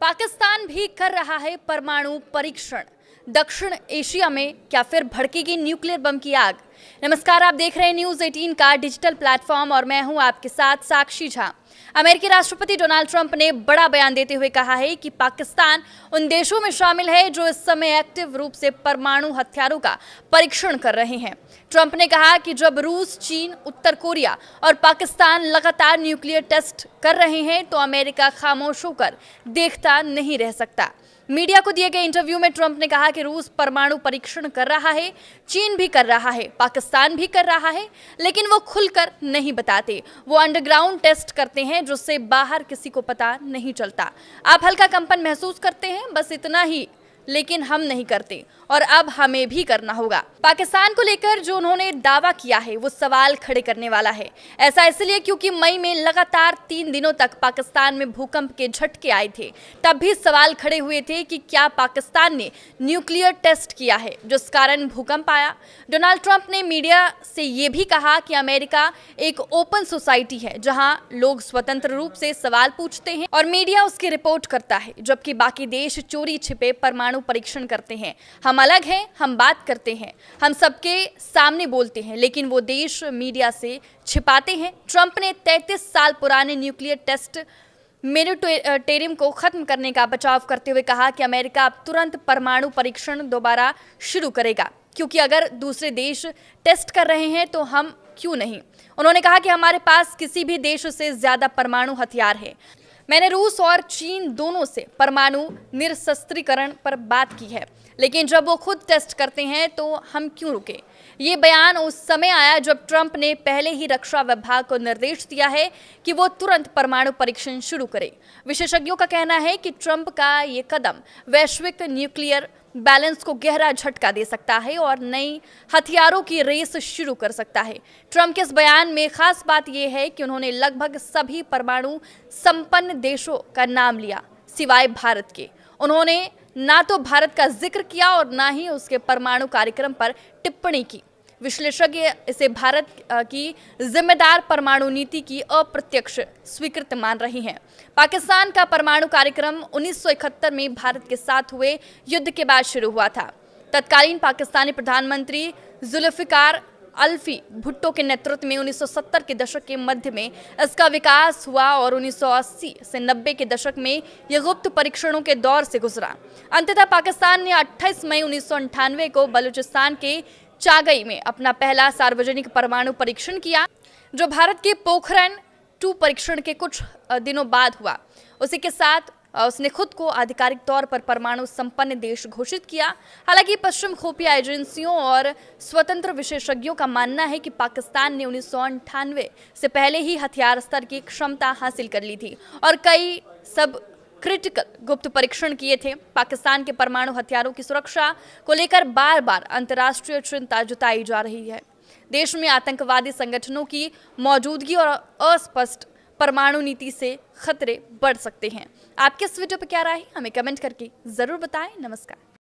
पाकिस्तान भी कर रहा है परमाणु परीक्षण। दक्षिण एशिया में क्या फिर भड़केगी न्यूक्लियर बम की आग। नमस्कार, आप देख रहे हैं न्यूज़ 18 का डिजिटल प्लेटफॉर्म और मैं हूं आपके साथ साक्षी झा। अमेरिकी राष्ट्रपति डोनाल्ड ट्रंप ने बड़ा बयान देते हुए कहा है कि पाकिस्तान उन देशों में शामिल है जो इस समय एक्टिव रूप से परमाणु हथियारों का परीक्षण कर रहे हैं। ट्रंप ने कहा कि जब रूस, चीन, उत्तर कोरिया और पाकिस्तान लगातार न्यूक्लियर टेस्ट कर रहे हैं तो अमेरिका खामोश होकर देखता नहीं रह सकता। मीडिया को दिए गए इंटरव्यू में ट्रंप ने कहा कि रूस परमाणु परीक्षण कर रहा है, चीन भी कर रहा है, पाकिस्तान भी कर रहा है, लेकिन वो खुलकर नहीं बताते। वो अंडरग्राउंड टेस्ट करते हैं जिससे बाहर किसी को पता नहीं चलता। आप हल्का कंपन महसूस करते हैं, बस इतना ही, लेकिन हम नहीं करते और अब हमें भी करना होगा। पाकिस्तान को लेकर जो उन्होंने दावा किया है वो सवाल खड़े करने वाला है। ऐसा इसलिए क्योंकि मई में लगातार 3 दिनों तक पाकिस्तान में भूकंप के झटके आए थे। तब भी सवाल खड़े हुए थे कि क्या पाकिस्तान ने न्यूक्लियर टेस्ट किया है जिस कारण भूकंप आया। डोनाल्ड ट्रंप ने मीडिया से ये भी कहा कि अमेरिका एक ओपन सोसाइटी है जहां लोग स्वतंत्र रूप से सवाल पूछते हैं और मीडिया उसकी रिपोर्ट करता है, जबकि बाकी देश चोरी छिपे परमाणु परीक्षण करते हैं। हम अलग हैं, हम बात करते हैं, हम सबके सामने बोलते हैं, लेकिन वो देश मीडिया से छिपाते हैं। ट्रंप ने 33 साल पुराने न्यूक्लियर टेस्ट मोरेटोरियम को खत्म करने का बचाव करते हुए कहा कि अमेरिका अब तुरंत परमाणु परीक्षण दोबारा शुरू करेगा, क्योंकि अगर दूसरे देश टेस्ट कर रहे हैं तो हम क्यों नहीं। उन्होंने कहा कि हमारे पास किसी भी देश से ज्यादा परमाणु हथियार है। मैंने रूस और चीन दोनों से परमाणु निरस्त्रीकरण पर बात की है, लेकिन जब वो खुद टेस्ट करते हैं तो हम क्यों रुके। ये बयान उस समय आया जब ट्रंप ने पहले ही रक्षा विभाग को निर्देश दिया है कि वो तुरंत परमाणु परीक्षण शुरू करे। विशेषज्ञों का कहना है कि ट्रंप का ये कदम वैश्विक न्यूक्लियर बैलेंस को गहरा झटका दे सकता है और नई हथियारों की रेस शुरू कर सकता है। ट्रंप के इस बयान में खास बात यह है कि उन्होंने लगभग सभी परमाणु संपन्न देशों का नाम लिया सिवाय भारत के। उन्होंने ना तो भारत का जिक्र किया और ना ही उसके परमाणु कार्यक्रम पर टिप्पणी की। विश्लेषज्ञ इसे भारत की जिम्मेदार परमाणु नीति की अप्रत्यक्ष स्वीकृति मान रही हैं। पाकिस्तान का परमाणु कार्यक्रम 1971 में भारत के साथ हुए युद्ध के बाद शुरू हुआ था। तत्कालीन पाकिस्तानी प्रधानमंत्री जुल्फिकार अल्फी भुट्टो के नेतृत्व में 1970 के दशक के मध्य में इसका विकास हुआ और 1980 से 90 के दशक में यह गुप्त परीक्षणों के दौर से गुजरा। अंततः पाकिस्तान ने 28 मई 1998 को बलूचिस्तान के चागई में अपना पहला सार्वजनिक परमाणु परीक्षण किया, जो भारत के पोखरण 2 परीक्षण के कुछ दिनों बाद हुआ। उसी के साथ उसने खुद को आधिकारिक तौर पर परमाणु संपन्न देश घोषित किया। हालांकि पश्चिम खुफिया एजेंसियों और स्वतंत्र विशेषज्ञों का मानना है कि पाकिस्तान ने 1998 से पहले ही हथियार स्तर की क्षमता हासिल कर ली थी और कई सब क्रिटिकल गुप्त परीक्षण किए थे। पाकिस्तान के परमाणु हथियारों की सुरक्षा को लेकर बार बार अंतर्राष्ट्रीय चिंता जताई जा रही है। देश में आतंकवादी संगठनों की मौजूदगी और अस्पष्ट परमाणु नीति से खतरे बढ़ सकते हैं। आपके इस वीडियो पर क्या राय है, हमें कमेंट करके जरूर बताएं। नमस्कार।